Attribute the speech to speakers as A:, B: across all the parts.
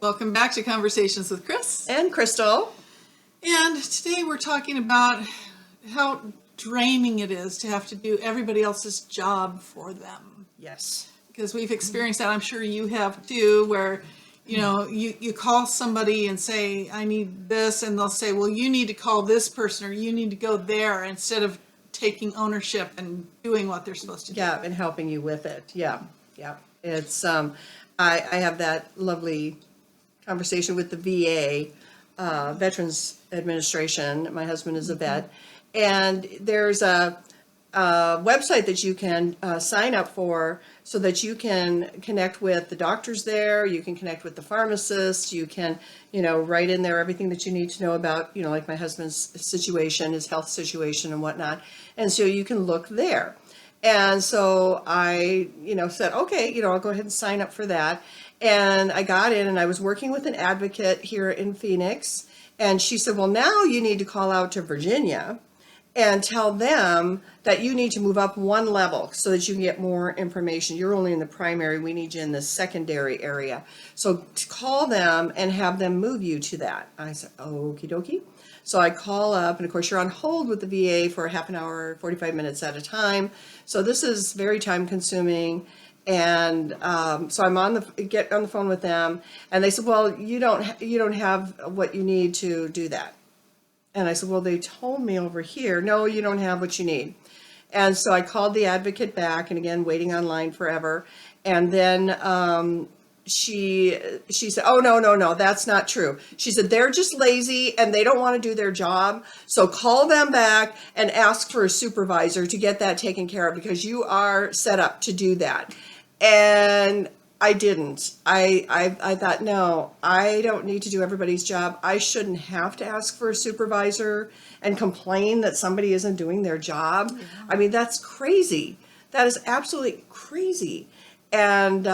A: Welcome back to Conversations with Chris.
B: And Crystal.
A: And today we're talking about how draining it is to have to do everybody else's job for them.
B: Yes.
A: Because we've experienced that, I'm sure you have too, where you call somebody and say, I need this, and they'll say, well, you need to call this person or you need to go there, instead of taking ownership and doing what they're supposed to do.
B: Yeah, and helping you with it. Yeah. It's I have that lovely conversation with the VA, Veterans Administration. My husband is a vet, and there's a website that you can sign up for so that you can connect with the doctors there, you can connect with the pharmacists, you can, write in there everything that you need to know about, like my husband's situation, his health situation and whatnot. And so you can look there. And so I, said, okay, I'll go ahead and sign up for that. And I got in and I was working with an advocate here in Phoenix. And she said, well, now you need to call out to Virginia and tell them that you need to move up one level so that you can get more information. You're only in the primary. We need you in the secondary area. So to call them and have them move you to that. I said, okie dokie. So I call up, and of course you're on hold with the VA for half an hour, 45 minutes at a time. So this is very time consuming. And so I'm get on the phone with them, and they said, well, you don't have what you need to do that. And I said, well, they told me over here, no, you don't have what you need. And so I called the advocate back, and again, waiting online forever. And then she said, oh, no, that's not true. She said, they're just lazy and they don't want to do their job. So call them back and ask for a supervisor to get that taken care of, because you are set up to do that. And I didn't. I thought, no, I don't need to do everybody's job. I shouldn't have to ask for a supervisor and complain that somebody isn't doing their job. Yeah. I mean, that's crazy. That is absolutely crazy. And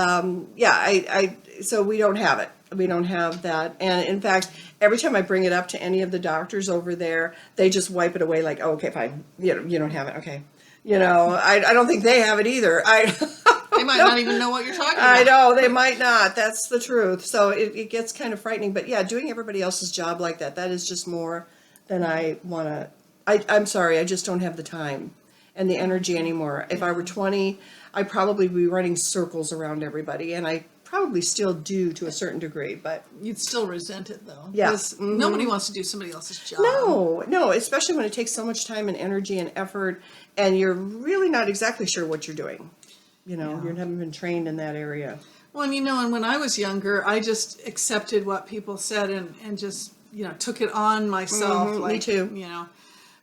B: so we don't have it. We don't have that. And in fact, every time I bring it up to any of the doctors over there, they just wipe it away like, oh, okay, fine. You don't have it. Okay. I don't think they have it either.
A: They might not even know what you're talking about.
B: I know, they might not. That's the truth. So it gets kind of frightening. But yeah, doing everybody else's job like that is just more than I want to. I'm sorry, I just don't have the time and the energy anymore. If I were 20, I'd probably be running circles around everybody. And I probably still do to a certain degree. But
A: you'd still resent it, though.
B: Yeah.
A: Mm-hmm. Nobody wants to do somebody else's job.
B: No, especially when it takes so much time and energy and effort, and you're really not exactly sure what you're doing. You haven't been trained in that area.
A: Well, and when I was younger, I just accepted what people said and just, took it on myself.
B: Mm-hmm, me too.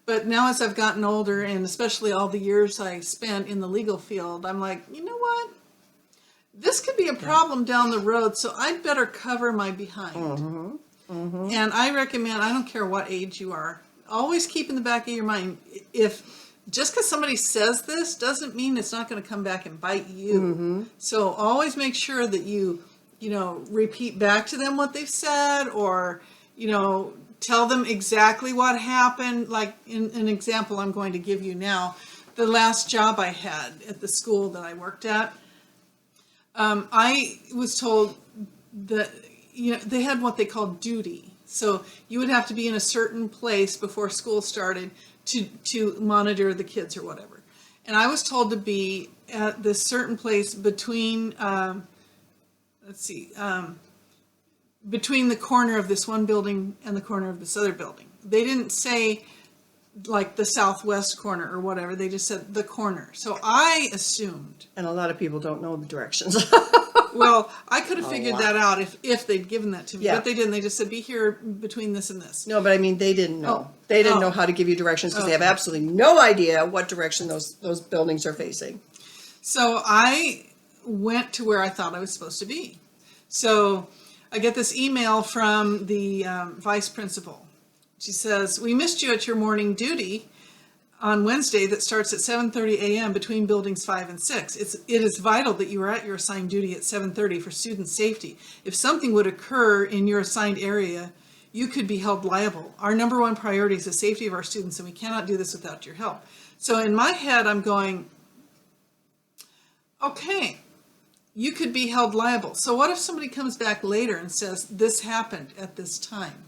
A: But now as I've gotten older, and especially all the years I spent in the legal field, I'm like, you know what? This could be a problem down the road, so I'd better cover my behind.
B: Mm-hmm. Mm-hmm.
A: And I recommend, I don't care what age you are, always keep in the back of your mind, just because somebody says this doesn't mean it's not going to come back and bite you.
B: Mm-hmm.
A: So always make sure that you repeat back to them what they've said, or, tell them exactly what happened. Like in an example I'm going to give you now, the last job I had at the school that I worked at, I was told that, they had what they called duty. So you would have to be in a certain place before school started to monitor the kids or whatever. And I was told to be at this certain place between, between the corner of this one building and the corner of this other building. They didn't say like the southwest corner or whatever. They just said the corner. So I assumed.
B: And a lot of people don't know the directions.
A: Well, I could have figured that out if they'd given that to me,
B: Yeah.
A: but they didn't. They just said, be here between this and this.
B: No, but I mean, they didn't know.
A: Oh.
B: They didn't know how to give you directions because they have absolutely no idea what direction those buildings are facing.
A: So I went to where I thought I was supposed to be. So I get this email from the vice principal. She says, we missed you at your morning duty on Wednesday that starts at 7:30 a.m. between buildings 5 and 6. It is vital that you are at your assigned duty at 7:30 for student safety. If something would occur in your assigned area, you could be held liable. Our number one priority is the safety of our students, and we cannot do this without your help. So in my head, I'm going, okay, you could be held liable. So what if somebody comes back later and says, this happened at this time,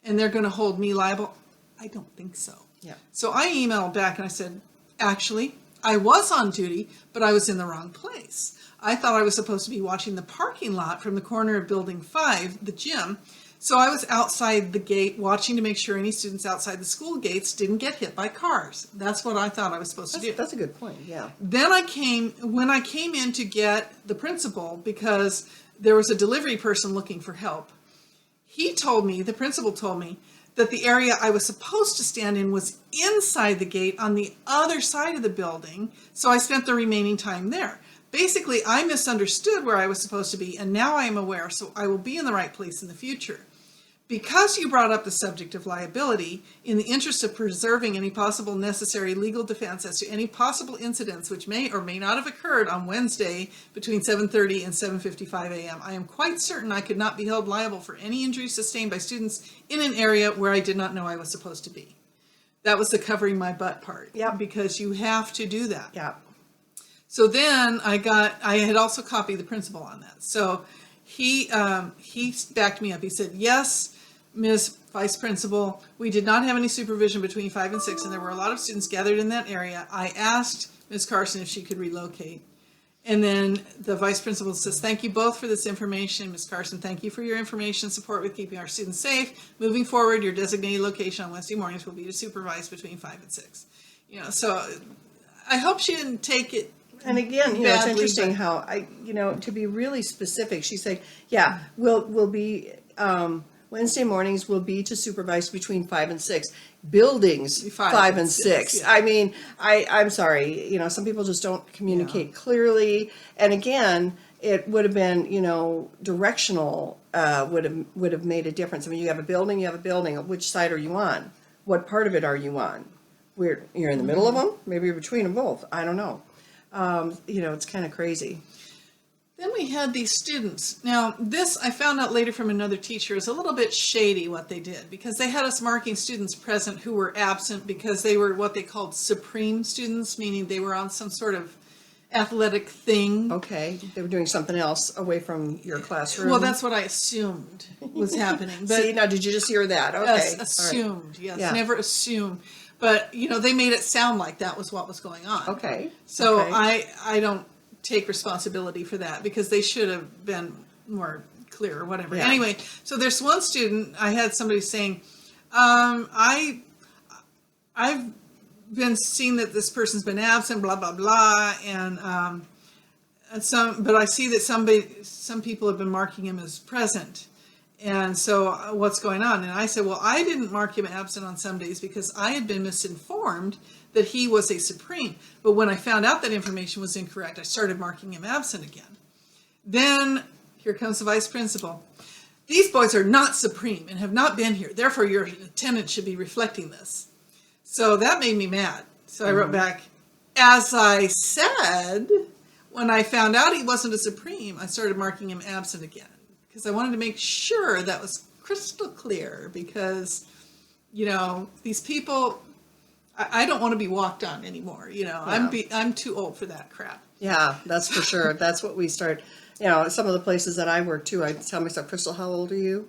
A: and they're going to hold me liable? I don't think so.
B: Yeah.
A: So I emailed back and I said, actually, I was on duty, but I was in the wrong place. I thought I was supposed to be watching the parking lot from the corner of Building 5, the gym. So I was outside the gate watching to make sure any students outside the school gates didn't get hit by cars. That's what I thought I was supposed to do.
B: That's a good point, yeah.
A: Then when I came in to get the principal, because there was a delivery person looking for help, the principal told me, that the area I was supposed to stand in was inside the gate on the other side of the building, so I spent the remaining time there. Basically, I misunderstood where I was supposed to be, and now I am aware, so I will be in the right place in the future. Because you brought up the subject of liability, in the interest of preserving any possible necessary legal defense as to any possible incidents which may or may not have occurred on Wednesday between 7:30 and 7:55 a.m., I am quite certain I could not be held liable for any injuries sustained by students in an area where I did not know I was supposed to be. That was the covering my butt part.
B: Yep.
A: Because you have to do that.
B: Yeah.
A: So then I had also copied the principal on that. So he backed me up. He said, yes, Ms. Vice Principal, we did not have any supervision between 5 and 6, and there were a lot of students gathered in that area. I asked Ms. Carson if she could relocate. And then the Vice Principal says, thank you both for this information. Ms. Carson, thank you for your information and support with keeping our students safe. Moving forward, your designated location on Wednesday mornings will be to supervise between 5 and 6. So I hope she didn't take it.
B: And again, it's
A: Badly,
B: interesting
A: but-
B: how to be really specific, she's saying, yeah, we'll be, Wednesday mornings will be to supervise between 5 and 6. Buildings, 5 and 6.
A: yeah.
B: I mean, I'm sorry, some people just don't communicate clearly. And again, it would have been, directional, would have made a difference. I mean, you have a building. Which side are you on? What part of it are you on? You're in the middle of them? Maybe you're between them both. I don't know. It's kind of crazy.
A: Then we had these students. Now, this I found out later from another teacher is a little bit shady what they did, because they had us marking students present who were absent because they were what they called supreme students, meaning they were on some sort of athletic thing.
B: Okay, they were doing something else away from your classroom.
A: Well, that's what I assumed was happening. But
B: See, now did you just hear that? Okay.
A: yes,
B: all right.
A: assumed. Yes,
B: Yeah.
A: never assumed. But, they made it sound like that was what was going on.
B: Okay.
A: So
B: okay.
A: I don't take responsibility for that, because they should have been more clear or whatever.
B: Yeah.
A: Anyway, so there's one student, I had somebody saying, I've been seeing that this person's been absent, blah, blah, blah, and but I see that some people have been marking him as present. And so what's going on? And I said, well, I didn't mark him absent on some days because I had been misinformed that he was a supreme. But when I found out that information was incorrect, I started marking him absent again. Then here comes the vice principal. These boys are not supreme and have not been here. Therefore, your attendance should be reflecting this. So that made me mad. So I wrote back, as I said, when I found out he wasn't a supreme, I started marking him absent again, because I wanted to make sure that was crystal clear, because, these people, I don't want to be walked on anymore. I'm too old for that crap.
B: Yeah, that's for sure. That's what we start. Some of the places that I work too, I tell myself, Crystal, how old are you?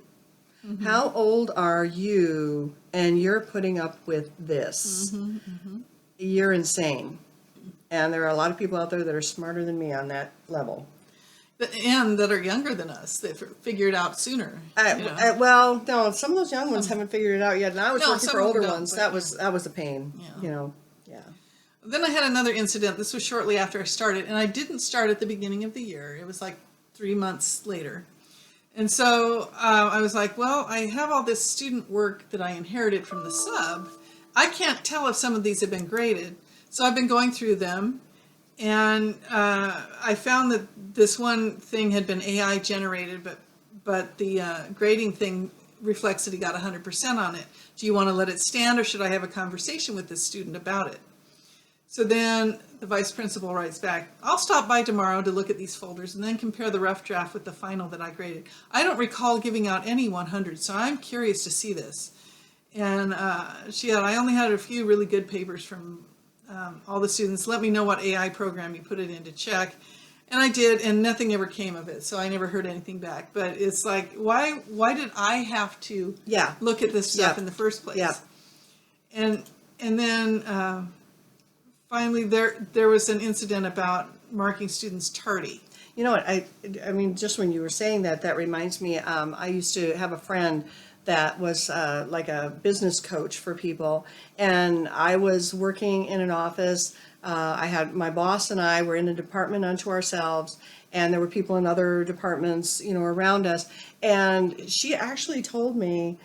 B: Mm-hmm. How old are you? And you're putting up with this. Mm-hmm, mm-hmm. You're insane. And there are a lot of people out there that are smarter than me on that level.
A: And that are younger than us, that figured it out sooner.
B: Well, no, some of those young ones haven't figured it out yet. And I was working for older ones. That was a pain. Yeah. Yeah.
A: Then I had another incident. This was shortly after I started, and I didn't start at the beginning of the year. It was like 3 months later. And so I was like, well, I have all this student work that I inherited from the sub. I can't tell if some of these have been graded. So I've been going through them, and I found that this one thing had been AI generated, but the grading thing reflects that he got 100% on it. Do you want to let it stand, or should I have a conversation with this student about it? So then the vice principal writes back, I'll stop by tomorrow to look at these folders and then compare the rough draft with the final that I graded. I don't recall giving out any 100, so I'm curious to see this. And I only had a few really good papers from all the students. Let me know what AI program you put it in to check. And I did, and nothing ever came of it, so I never heard anything back. But it's like, why did I have to
B: Yeah.
A: look at this stuff
B: Yeah.
A: in the first place?
B: Yeah.
A: And then finally there was an incident about marking students tardy.
B: You know what, I mean, just when you were saying that, that reminds me, I used to have a friend that was like a business coach for people, and I was working in an office. I had, my boss and I were in a department unto ourselves, and there were people in other departments, you know, around us, and she actually told me,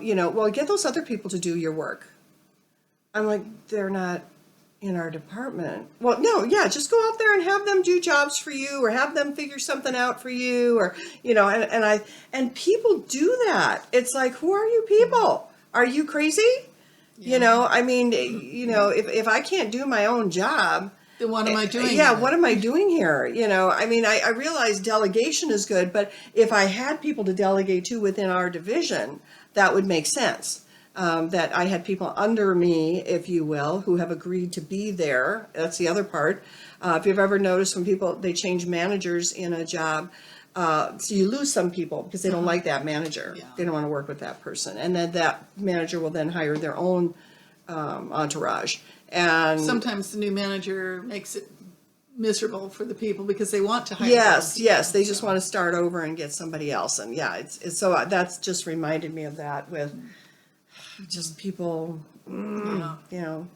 B: you know, well, get those other people to do your work. I'm like, they're not in our department. Well, no, yeah, just go out there and have them do jobs for you, or have them figure something out for you, or, you know, and people do that. It's like, who are you people? Are you crazy? You know, I mean, you know, if I can't do my own job,
A: Then what am I doing?
B: yeah,
A: with it?
B: what am I doing here? You know, I mean, I realize delegation is good, but if I had people to delegate to within our division, that would make sense. That I had people under me, if you will, who have agreed to be there. That's the other part. If you've ever noticed when people, they change managers in a job, so you lose some people because they don't like that manager.
A: Yeah.
B: They don't want to work with that person. And then that manager will then hire their own entourage. And
A: Sometimes the new manager makes it miserable for the people because they want to hire.
B: yes,
A: those
B: yes,
A: people,
B: they just
A: so.
B: want to start over and get somebody else. And yeah, it's so that's just reminded me of that with just people,
A: Yeah.
B: you know.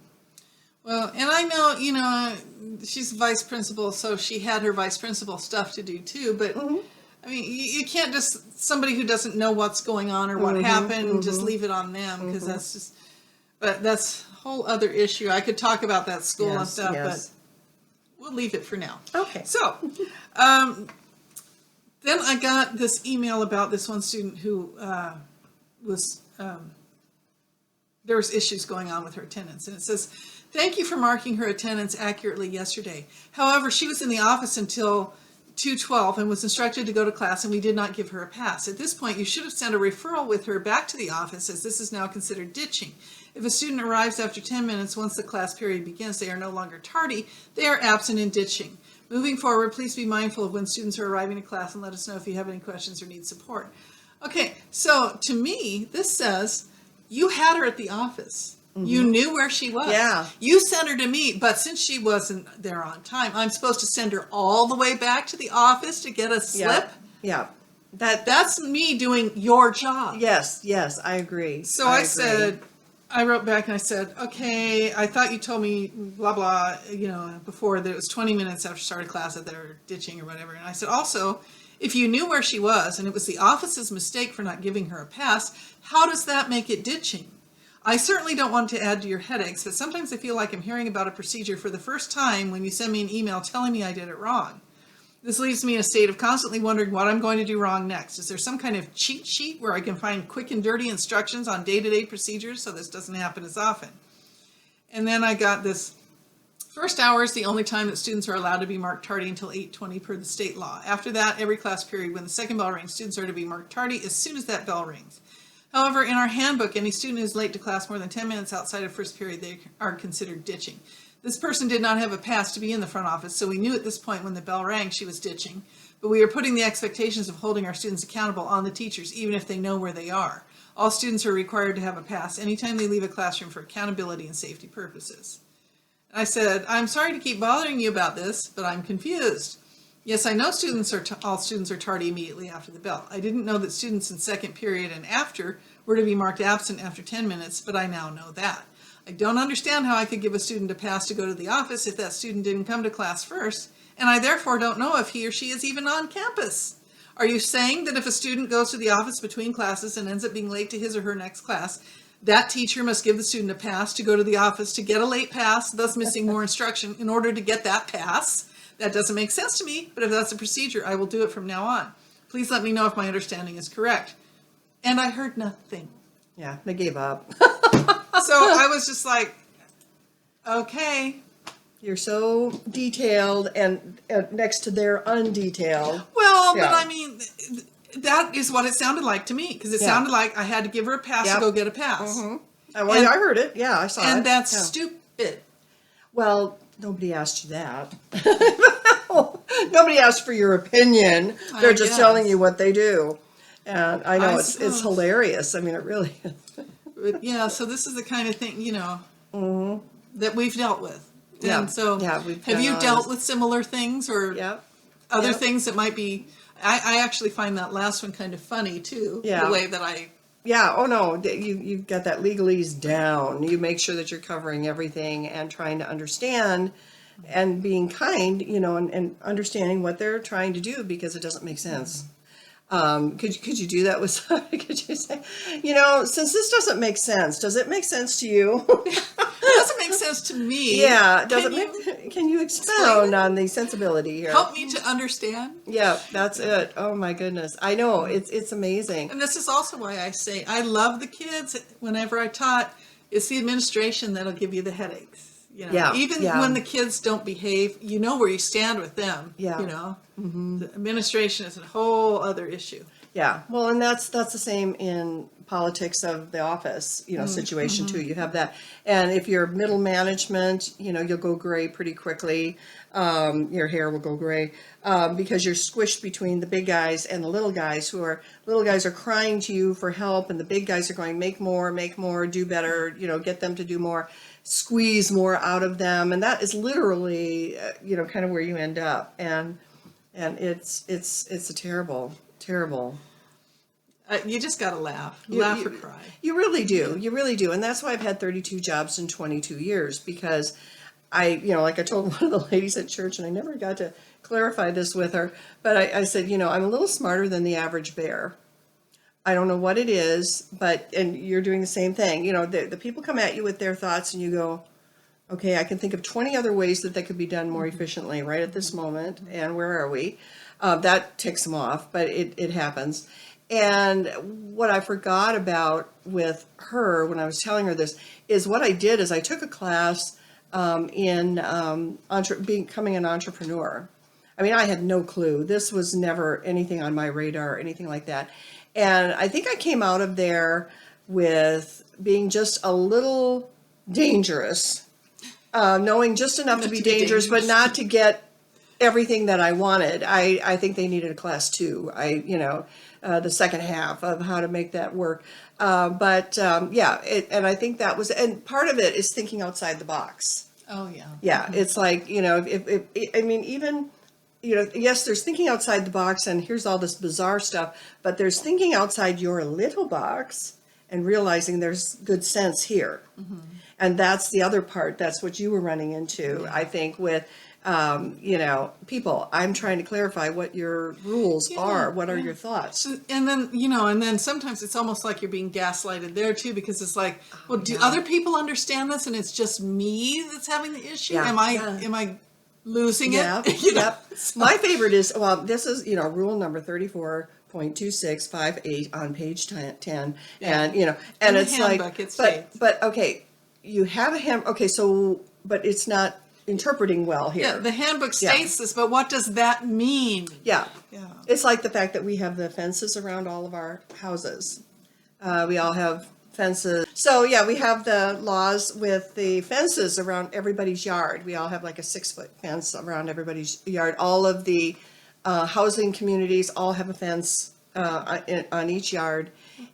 A: Well, and I know, you know, she's vice principal, so she had her vice principal stuff to do too. But I mean, you can't just, somebody who doesn't know what's going on or what happened, just leave it on them, because that's just, but that's a whole other issue. I could talk about that school and
B: Yes,
A: stuff,
B: yes.
A: but we'll leave it for now.
B: Okay.
A: So, then I got this email about this one student who was, there was issues going on with her attendance. And it says, thank you for marking her attendance accurately yesterday. However, she was in the office until 2:12 and was instructed to go to class, and we did not give her a pass. At this point, you should have sent a referral with her back to the office, as this is now considered ditching. If a student arrives after 10 minutes once the class period begins, they are no longer tardy, they are absent in ditching. Moving forward, please be mindful of when students are arriving to class and let us know if you have any questions or need support. Okay, so to me, this says you had her at the office. You knew where she was.
B: Yeah.
A: You sent her to me, but since she wasn't there on time, I'm supposed to send her all the way back to the office to get a slip?
B: Yeah. That
A: That's me doing your job.
B: yes, yes, I agree.
A: So I
B: agree.
A: said, I wrote back and I said, okay, I thought you told me blah, blah, you know, before that it was 20 minutes after start of class that they were ditching or whatever. And I said, also, if you knew where she was and it was the office's mistake for not giving her a pass, how does that make it ditching? I certainly don't want to add to your headaches, but sometimes I feel like I'm hearing about a procedure for the first time when you send me an email telling me I did it wrong. This leaves me in a state of constantly wondering what I'm going to do wrong next. Is there some kind of cheat sheet where I can find quick and dirty instructions on day-to-day procedures so this doesn't happen as often? And then I got this. First hour is the only time that students are allowed to be marked tardy until 8:20 per the state law. After that, every class period, when the second bell rings, students are to be marked tardy as soon as that bell rings. However, in our handbook, any student who is late to class more than 10 minutes outside of first period, they are considered ditching. This person did not have a pass to be in the front office, so we knew at this point when the bell rang she was ditching. But we are putting the expectations of holding our students accountable on the teachers, even if they know where they are. All students are required to have a pass anytime they leave a classroom for accountability and safety purposes. I said, I'm sorry to keep bothering you about this, but I'm confused. Yes, I know all students are tardy immediately after the bell. I didn't know that students in second period and after were to be marked absent after 10 minutes, but I now know that. I don't understand how I could give a student a pass to go to the office if that student didn't come to class first, and I therefore don't know if he or she is even on campus. Are you saying that if a student goes to the office between classes and ends up being late to his or her next class, that teacher must give the student a pass to go to the office to get a late pass, thus missing more instruction in order to get that pass? That doesn't make sense to me, but if that's a procedure, I will do it from now on. Please let me know if my understanding is correct. And I heard nothing.
B: Yeah, they gave up.
A: So I was just like, okay.
B: You're so detailed and next to their undetailed.
A: Well,
B: Yeah.
A: but I mean, that is what it sounded like to me, because it
B: Yeah.
A: sounded like I had to give her a pass
B: Yep.
A: to go get a pass.
B: Well,
A: And-
B: I heard it. Yeah, I saw it.
A: And that's
B: Yeah.
A: stupid.
B: Well, nobody asked you that. Nobody asked for your opinion. They're just
A: guess.
B: telling you what they do. And I know
A: I
B: it's
A: suppose.
B: hilarious. I mean, it really is.
A: But yeah, so this is the kind of thing, that we've dealt with.
B: Yeah.
A: And so
B: Yeah, we've
A: have
B: done
A: you
B: all
A: dealt
B: this.
A: with similar things or
B: Yep.
A: other
B: Yep.
A: things that might be, I actually find that last one kind of funny too.
B: Yeah.
A: The way that I,
B: Yeah. Oh no, you've got that legalese down. You make sure that you're covering everything and trying to understand and being kind, and understanding what they're trying to do because it doesn't make sense. Could you do that with somebody? Could you say, since this doesn't make sense, does it make sense to you?
A: it doesn't make sense to me.
B: Yeah.
A: Can
B: Can you expound on the sensibility here?
A: help me to understand?
B: Yeah, that's it. Oh my goodness. I know. It's amazing.
A: And this is also why I say I love the kids. Whenever I taught, it's the administration that'll give you the headaches.
B: Yeah,
A: Even
B: yeah.
A: when the kids don't behave, you know where you stand with them.
B: Yeah.
A: The administration is a whole other issue.
B: Yeah, well, and that's the same in politics of the office, situation too. You have that, and if you're middle management, you'll go gray pretty quickly. Your hair will go gray because you're squished between the big guys and the little guys. Little guys are crying to you for help, and the big guys are going, make more, do better. Get them to do more, squeeze more out of them, and that is literally, kind of where you end up, and it's a terrible.
A: You just got to laugh.
B: You-
A: Laugh
B: you-
A: or cry.
B: You really do. You really do. And that's why I've had 32 jobs in 22 years because like I told one of the ladies at church, and I never got to clarify this with her, but I said, I'm a little smarter than the average bear. I don't know what it is, and you're doing the same thing. The people come at you with their thoughts and you go, okay, I can think of 20 other ways that could be done more efficiently right at this moment. And where are we? That ticks them off, but it happens. And what I forgot about with her when I was telling her this is what I did is I took a class in becoming an entrepreneur. I mean, I had no clue. This was never anything on my radar or anything like that. And I think I came out of there with being just a little dangerous, knowing just enough to be dangerous, but not to get everything that I wanted. I think they needed a class too. The second half of how to make that work. And I think that was, and part of it is thinking outside the box.
A: Oh, yeah.
B: Yeah, it's like, yes, there's thinking outside the box and here's all this bizarre stuff, but there's thinking outside your little box and realizing there's good sense here. Mm-hmm. And that's the other part. That's what you were running into, I think, with, people. I'm trying to clarify what your rules are. What are your thoughts?
A: And then sometimes it's almost like you're being gaslighted there too, because it's like, well, do other people understand this and it's just me that's having the issue?
B: Yeah.
A: Am I losing
B: Yeah.
A: it?
B: Yep. My favorite is, this is, rule number 34.2658 on page 10. And, and
A: In the
B: it's
A: handbook,
B: like,
A: it states.
B: but okay, you have a okay, so, but it's not interpreting well here.
A: Yeah, the handbook states this, but what does that mean?
B: Yeah.
A: Yeah.
B: It's like the fact that we have the fences around all of our houses. We all have fences. So yeah, we have the laws with the fences around everybody's yard. We all have like a 6-foot fence around everybody's yard. All of the housing communities all have a fence on each yard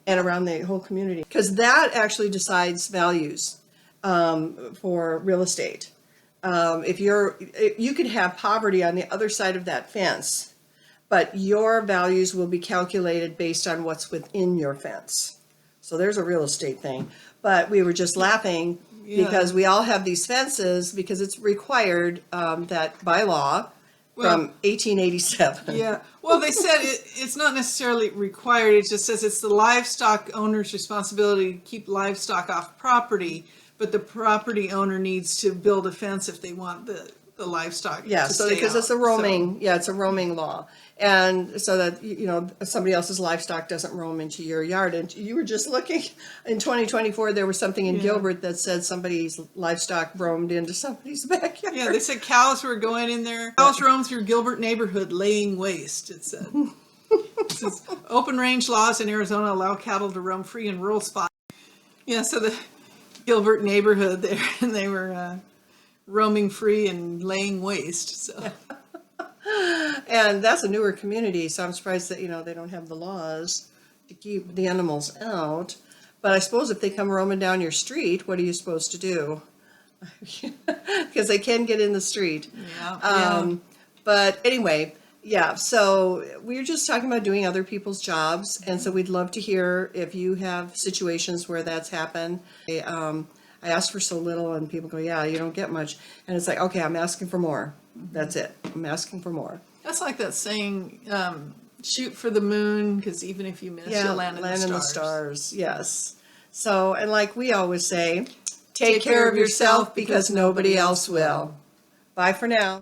B: and around the whole community. Because that actually decides values for real estate. You could have poverty on the other side of that fence, but your values will be calculated based on what's within your fence. So there's a real estate thing. But we were just laughing because we all have these fences because it's required that by law from 1887.
A: Yeah. Well, they said it's not necessarily required. It just says it's the livestock owner's responsibility to keep livestock off property, but the property owner needs to build a fence if they want the livestock
B: Yeah,
A: to
B: so
A: stay
B: because
A: out.
B: it's a roaming, it's a roaming law. And so that, somebody else's livestock doesn't roam into your yard. And you were just looking, in 2024, there was something in Gilbert that said somebody's livestock roamed into somebody's backyard.
A: Yeah, they said cows were going in there. Cows roam through Gilbert neighborhood laying waste, it said. It says, open range laws in Arizona allow cattle to roam free in rural spots. Yeah, so the Gilbert neighborhood there, and they were roaming free and laying waste. So
B: And that's a newer community, so I'm surprised that, they don't have the laws to keep the animals out. But I suppose if they come roaming down your street, what are you supposed to do? Because they can get in the street.
A: Yeah.
B: But anyway, yeah, so we're just talking about doing other people's jobs. And so we'd love to hear if you have situations where that's happened. I ask for so little and people go, yeah, you don't get much. And it's like, okay, I'm asking for more. That's it. I'm asking for more.
A: That's like that saying, shoot for the moon, because even if you miss, you'll land in the stars.
B: Yes. So, and like we always say, take care of yourself because nobody else will. Bye for now.